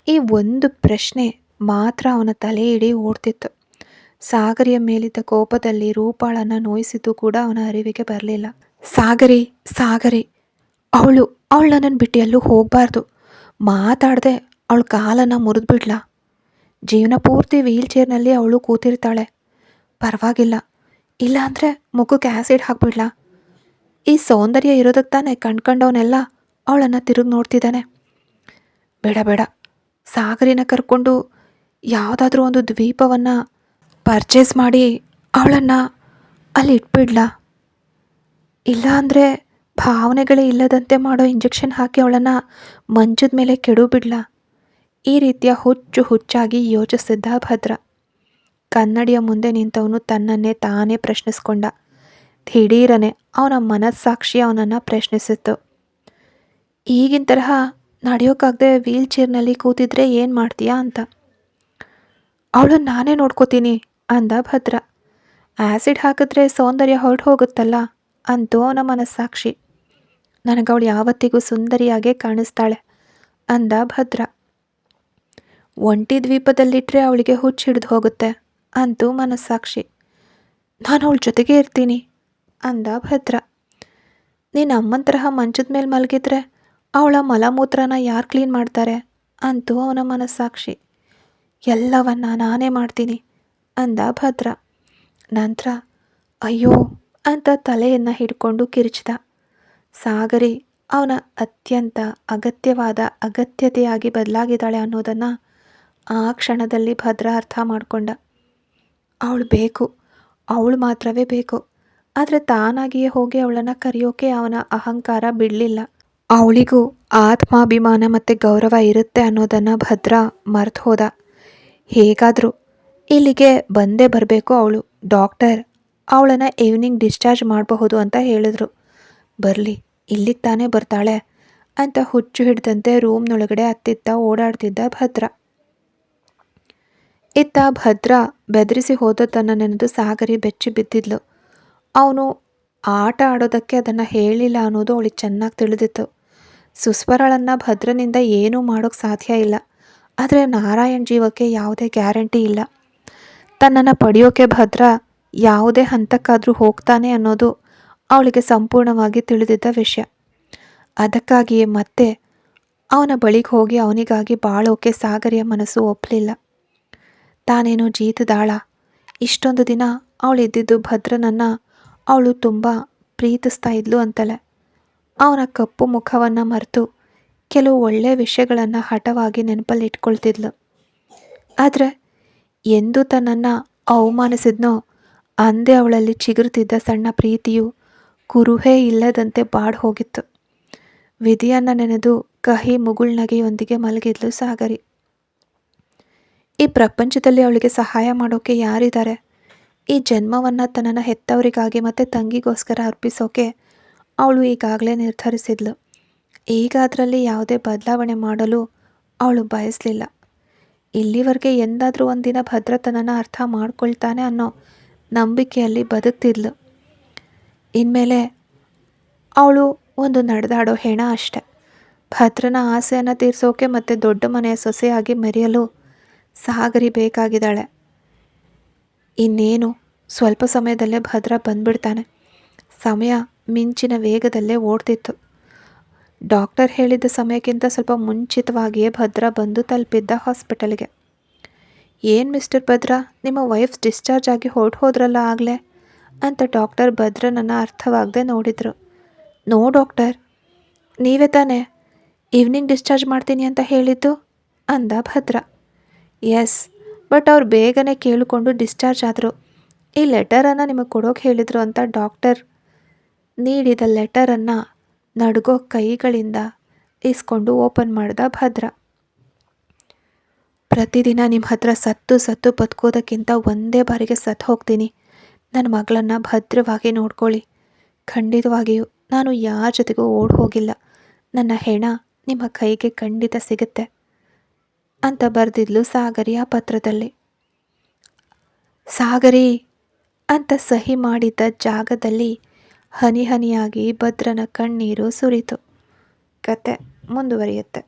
ಈ ಒಂದು ಪ್ರಶ್ನೆ ಮಾತ್ರ ಅವನ ತಲೆ ಇಡೀ ಓಡ್ತಿತ್ತು. ಸಾಗರಿಯ ಮೇಲಿದ್ದ ಕೋಪದಲ್ಲಿ ರೂಪಾಳನ್ನು ನೋಯಿಸಿದ್ದು ಕೂಡ ಅವನ ಅರಿವಿಗೆ ಬರಲಿಲ್ಲ. ಸಾಗರಿ ಸಾಗರಿ ಅವಳು ನನ್ನನ್ನು ಬಿಟ್ಟು ಎಲ್ಲೂ ಹೋಗಬಾರ್ದು. ಮಾತಾಡದೆ ಅವಳ ಕಾಲನ್ನು ಮುರಿದ್ಬಿಡ್ಲಾ? ಜೀವನ ಪೂರ್ತಿ ವೀಲ್ ಚೇರ್ನಲ್ಲಿ ಅವಳು ಕೂತಿರ್ತಾಳೆ, ಪರವಾಗಿಲ್ಲ. ಇಲ್ಲಾಂದರೆ ಮುಖಕ್ಕೆ ಆ್ಯಸಿಡ್ ಹಾಕ್ಬಿಡ್ಲಾ? ಈ ಸೌಂದರ್ಯ ಇರೋದಕ್ಕೆ ತಾನೇ ಕಂಡ್ಕೊಂಡವನೆಲ್ಲ ಅವಳನ್ನು ತಿರುಗಿ ನೋಡ್ತಿದ್ದಾನೆ. ಬೇಡ ಬೇಡ, ಸಾಗರಿನ ಕರ್ಕೊಂಡು ಯಾವುದಾದ್ರೂ ಒಂದು ದ್ವೀಪವನ್ನು ಪರ್ಚೇಸ್ ಮಾಡಿ ಅವಳನ್ನು ಅಲ್ಲಿ ಇಟ್ಬಿಡ್ಲಾ? ಇಲ್ಲಾಂದರೆ ಭಾವನೆಗಳೇ ಇಲ್ಲದಂತೆ ಮಾಡೋ ಇಂಜೆಕ್ಷನ್ ಹಾಕಿ ಅವಳನ್ನು ಮಂಚದ ಮೇಲೆ ಕೆಡು ಬಿಡ್ಲಾ? ಈ ರೀತಿಯ ಹುಚ್ಚಾಗಿ ಯೋಚಿಸಿದ್ದ ಭದ್ರ. ಕನ್ನಡಿಯ ಮುಂದೆ ನಿಂತವನು ತನ್ನನ್ನೇ ತಾನೇ ಪ್ರಶ್ನಿಸ್ಕೊಂಡ. ದಿಢೀರನೆ ಅವನ ಮನಸ್ಸಾಕ್ಷಿ ಅವನನ್ನು ಪ್ರಶ್ನಿಸಿತ್ತು. ಈಗಿನ ತರಹ ನಡೆಯೋಕ್ಕಾಗದೆ ವೀಲ್ ಚೇರ್ನಲ್ಲಿ ಕೂತಿದ್ರೆ ಏನು ಮಾಡ್ತೀಯಾ ಅಂತ. ಅವಳನ್ನು ನಾನೇ ನೋಡ್ಕೋತೀನಿ ಅಂದ ಭದ್ರ. ಆ್ಯಸಿಡ್ ಹಾಕಿದ್ರೆ ಸೌಂದರ್ಯ ಹೊರಟು ಹೋಗುತ್ತಲ್ಲ ಅಂತೂ ಅವನ ಮನಸ್ಸಾಕ್ಷಿ. ನನಗವಳು ಯಾವತ್ತಿಗೂ ಸುಂದರಿಯಾಗೇ ಕಾಣಿಸ್ತಾಳೆ ಅಂದ ಭದ್ರ. ಒಂಟಿ ದ್ವೀಪದಲ್ಲಿಟ್ಟರೆ ಅವಳಿಗೆ ಹುಚ್ಚು ಹಿಡಿದು ಹೋಗುತ್ತೆ ಅಂತೂ ಮನಸ್ಸಾಕ್ಷಿ. ನಾನು ಅವಳ ಜೊತೆಗೆ ಇರ್ತೀನಿ ಅಂದ ಭದ್ರ. ನೀನು ಅಮ್ಮನ ತರಹ ಮಂಚದ ಮೇಲೆ ಮಲಗಿದ್ರೆ ಅವಳ ಮಲಮೂತ್ರನ ಯಾರು ಕ್ಲೀನ್ ಮಾಡ್ತಾರೆ ಅಂತೂ ಅವನ ಮನಸ್ಸಾಕ್ಷಿ. ಎಲ್ಲವನ್ನ ನಾನೇ ಮಾಡ್ತೀನಿ ಅಂದ ಭದ್ರ. ನಂತರ ಅಯ್ಯೋ ಅಂತ ತಲೆಯನ್ನು ಹಿಡ್ಕೊಂಡು ಕಿರಿಚಿದ. ಸಾಗರಿ ಅವನ ಅತ್ಯಂತ ಅಗತ್ಯತೆಯಾಗಿ ಬದಲಾಗಿದ್ದಾಳೆ ಅನ್ನೋದನ್ನು ಆ ಕ್ಷಣದಲ್ಲಿ ಭದ್ರ ಅರ್ಥ ಮಾಡಿಕೊಂಡ. ಅವಳು ಬೇಕು, ಅವಳು ಮಾತ್ರವೇ ಬೇಕು. ಆದರೆ ತಾನಾಗಿಯೇ ಹೋಗಿ ಅವಳನ್ನು ಕರೆಯೋಕೆ ಅವನ ಅಹಂಕಾರ ಬಿಡಲಿಲ್ಲ. ಅವಳಿಗೂ ಆತ್ಮಾಭಿಮಾನ ಮತ್ತು ಗೌರವ ಇರುತ್ತೆ ಅನ್ನೋದನ್ನು ಭದ್ರ ಮರ್ತು ಹೋದ. ಹೇಗಾದರೂ ಇಲ್ಲಿಗೆ ಬಂದೇ ಬರಬೇಕು ಅವಳು. ಡಾಕ್ಟರ್ ಅವಳನ್ನು ಈವ್ನಿಂಗ್ ಡಿಸ್ಚಾರ್ಜ್ ಮಾಡಬಹುದು ಅಂತ ಹೇಳಿದ್ರು. ಬರಲಿ, ಇಲ್ಲಿಗೆ ತಾನೇ ಬರ್ತಾಳೆ ಅಂತ ಹುಚ್ಚು ಹಿಡಿದಂತೆ ರೂಮ್ನೊಳಗಡೆ ಅತ್ತಿತ್ತ ಓಡಾಡ್ತಿದ್ದ ಭದ್ರ. ಇತ್ತ ಭದ್ರ ಬೆದರಿಸಿ ಹೋದದ್ದನ್ನು ನೆನೆದು ಸಾಗರಿ ಬೆಚ್ಚಿ ಬಿದ್ದಿದ್ಲು. ಅವನು ಆಟ ಆಡೋದಕ್ಕೆ ಅದನ್ನು ಹೇಳಿಲ್ಲ ಅನ್ನೋದು ಅವಳಿಗೆ ಚೆನ್ನಾಗಿ ತಿಳಿದಿತ್ತು. ಸುಸ್ವರಳನ್ನು ಭದ್ರನಿಂದ ಏನೂ ಮಾಡೋಕ್ಕೆ ಸಾಧ್ಯ ಇಲ್ಲ. ಆದರೆ ನಾರಾಯಣ್ ಜೀವಕ್ಕೆ ಯಾವುದೇ ಗ್ಯಾರಂಟಿ ಇಲ್ಲ. ತನ್ನನ್ನು ಪಡೆಯೋಕೆ ಭದ್ರ ಯಾವುದೇ ಹಂತಕ್ಕಾದರೂ ಹೋಗ್ತಾನೆ ಅನ್ನೋದು ಅವಳಿಗೆ ಸಂಪೂರ್ಣವಾಗಿ ತಿಳಿದಿದ್ದ ವಿಷಯ. ಅದಕ್ಕಾಗಿಯೇ ಮತ್ತೆ ಅವನ ಬಳಿಗೆ ಹೋಗಿ ಅವನಿಗಾಗಿ ಬಾಳೋಕೆ ಸಾಗರಿಯ ಮನಸ್ಸು ಒಪ್ಪಲಿಲ್ಲ. ತಾನೇನೋ ಜೀತದಾಳ. ಇಷ್ಟೊಂದು ದಿನ ಅವಳಿದ್ದಿದ್ದು ಭದ್ರನನ್ನು ಅವಳು ತುಂಬ ಪ್ರೀತಿಸ್ತಾ ಇದ್ಲು ಅಂತಲೇ. ಅವನ ಕಪ್ಪು ಮುಖವನ್ನು ಮರೆತು ಕೆಲವು ಒಳ್ಳೆಯ ವಿಷಯಗಳನ್ನು ಹಠವಾಗಿ ನೆನಪಲ್ಲಿ ಇಟ್ಕೊಳ್ತಿದ್ಲು. ಆದರೆ ಎಂದು ತನ್ನನ್ನು ಅವಮಾನಿಸಿದ್ನೋ ಅಂದೇ ಅವಳಲ್ಲಿ ಚಿಗುರುತ್ತಿದ್ದ ಸಣ್ಣ ಪ್ರೀತಿಯು ಕುರುಹೇ ಇಲ್ಲದಂತೆ ಬಾಡ್ ಹೋಗಿತ್ತು. ವಿಧಿಯನ್ನು ನೆನೆದು ಕಹಿ ಮುಗುಳ್ನಗೆಯೊಂದಿಗೆ ಮಲಗಿದ್ಲು ಸಾಗರಿ. ಈ ಪ್ರಪಂಚದಲ್ಲಿ ಅವಳಿಗೆ ಸಹಾಯ ಮಾಡೋಕೆ ಯಾರಿದ್ದಾರೆ? ಈ ಜನ್ಮವನ್ನು ತನ್ನನ್ನು ಹೆತ್ತವರಿಗಾಗಿ ಮತ್ತು ತಂಗಿಗೋಸ್ಕರ ಅರ್ಪಿಸೋಕೆ ಅವಳು ಈಗಾಗಲೇ ನಿರ್ಧರಿಸಿದ್ಲು. ಈಗ ಅದರಲ್ಲಿ ಯಾವುದೇ ಬದಲಾವಣೆ ಮಾಡಲು ಅವಳು ಬಯಸಲಿಲ್ಲ. ಇಲ್ಲಿವರೆಗೆ ಎಂದಾದರೂ ಒಂದಿನ ಭದ್ರ ತನ್ನನ್ನು ಅರ್ಥ ಮಾಡ್ಕೊಳ್ತಾನೆ ಅನ್ನೋ ನಂಬಿಕೆಯಲ್ಲಿ ಬದುಕ್ತಿದ್ಲು. ಇನ್ಮೇಲೆ ಅವಳು ಒಂದು ನಡೆದಾಡೋ ಹೆಣ ಅಷ್ಟೆ. ಭದ್ರನ ಆಸೆಯನ್ನು ತೀರಿಸೋಕೆ ಮತ್ತು ದೊಡ್ಡ ಮನೆಯ ಸೊಸೆಯಾಗಿ ಮೆರೆಯಲು ಸಾಗರಿ ಬೇಕಾಗಿದ್ದಾಳೆ. ಇನ್ನೇನು ಸ್ವಲ್ಪ ಸಮಯದಲ್ಲೇ ಭದ್ರ ಬಂದ್ಬಿಡ್ತಾನೆ. ಸಮಯ ಮಿಂಚಿನ ವೇಗದಲ್ಲೇ ಓಡ್ತಿತ್ತು. ಡಾಕ್ಟರ್ ಹೇಳಿದ್ದ ಸಮಯಕ್ಕಿಂತ ಸ್ವಲ್ಪ ಮುಂಚಿತವಾಗಿಯೇ ಭದ್ರ ಬಂದು ತಲುಪಿದ್ದ ಹಾಸ್ಪಿಟಲ್ಗೆ. ಏನು ಮಿಸ್ಟರ್ ಭದ್ರ, ನಿಮ್ಮ ವೈಫ್ ಡಿಸ್ಚಾರ್ಜ್ ಆಗಿ ಹೋದ್ರಲ್ಲ ಆಗಲೇ ಅಂತ ಡಾಕ್ಟರ್ ಭದ್ರನನ್ನು ಅರ್ಥವಾಗದೆ ನೋಡಿದರು. ನೋ ಡಾಕ್ಟರ್, ನೀವೇ ತಾನೇ ಈವ್ನಿಂಗ್ ಡಿಸ್ಚಾರ್ಜ್ ಮಾಡ್ತೀನಿ ಅಂತ ಹೇಳಿದ್ದು ಅಂದ ಭದ್ರ. ಎಸ್, ಬಟ್ ಅವ್ರು ಬೇಗನೆ ಕೇಳಿಕೊಂಡು ಡಿಸ್ಚಾರ್ಜ್ ಆದರು. ಈ ಲೆಟರನ್ನು ನಿಮಗೆ ಕೊಡೋಕೆ ಹೇಳಿದರು ಅಂತ ಡಾಕ್ಟರ್ ನೀಡಿದ ಲೆಟರನ್ನು ನಡುಗೋ ಕೈಗಳಿಂದ ಇಸ್ಕೊಂಡು ಓಪನ್ ಮಾಡ್ದ ಭದ್ರ. ಪ್ರತಿದಿನ ನಿಮ್ಮ ಹತ್ರ ಸತ್ತು ಬದುಕೋದಕ್ಕಿಂತ ಒಂದೇ ಬಾರಿಗೆ ಸತ್ತು ಹೋಗ್ತೀನಿ. ನನ್ನ ಮಗಳನ್ನು ಭದ್ರವಾಗಿ ನೋಡ್ಕೊಳ್ಳಿ. ಖಂಡಿತವಾಗಿಯೂ ನಾನು ಯಾರ ಜೊತೆಗೂ ಓಡ್ ಹೋಗಿಲ್ಲ. ನನ್ನ ಹೆಣ ನಿಮ್ಮ ಕೈಗೆ ಖಂಡಿತ ಸಿಗುತ್ತೆ ಅಂತ ಬರೆದಿದ್ಲು ಸಾಗರಿ ಆ ಪತ್ರದಲ್ಲಿ. ಸಾಗರಿ ಅಂತ ಸಹಿ ಮಾಡಿದ್ದ ಜಾಗದಲ್ಲಿ ಹನಿ ಹನಿಯಾಗಿ ಭದ್ರನ ಕಣ್ಣೀರು ಸುರಿತು. ಕತೆ ಮುಂದುವರಿಯುತ್ತೆ.